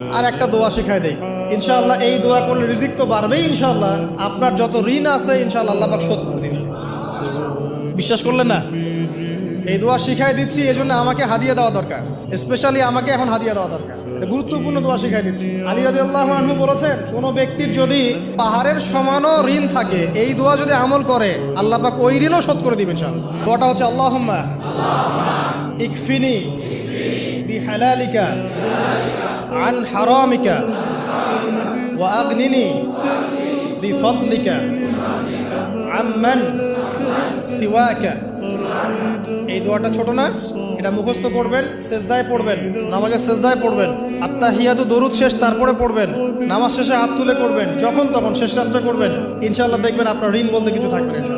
আর একটা দোয়া শিখাই দেই, ইনশাআল্লাহ এই দোয়া করলে রিজিক তো বাড়বেই ইনশাআল্লাহ, আপনার যত ঋণ আছে ইনশাআল্লাহ আল্লাহ পাক শোধ করে দিবেন। বিশ্বাস করলেন না? এই দোয়া শিখাই দিচ্ছি, এই জন্য আমাকে হাদিয়া দেওয়া দরকার, স্পেশালি আমাকে এখন হাদিয়া দেওয়া দরকার। গুরুত্বপূর্ণ দোয়া শিখাই দিচ্ছি। আলী রাদিয়াল্লাহু আনহু বলেছেন, কোনো ব্যক্তির যদি পাহাড়ের সমানও ঋণ থাকে, এই দোয়া যদি আমল করে আল্লাহ পাক ওই ঋণও শোধ করে দিবেন ইনশাআল্লাহ। দোয়াটা হচ্ছে আল্লাহুম্মা ইকফিনি বিহালালিকা আন হারামিকা ওয়া আগনিনি বিফদলিকা আম্মান সিওয়াকা। এই দোয়াটা ছোট না, এটা মুখস্থ করবেন, সেজদায় পড়বেন, নামাজের সেজদায় পড়বেন, আত্তাহিয়াতু দরুদ শেষ তারপরে পড়বেন, নামাজ শেষে হাত তুলে করবেন, যখন তখন শেষ রাত্রে করবেন, ইনশাআল্লাহ দেখবেন আপনার ঋণ বলতে কিছু থাকবে না।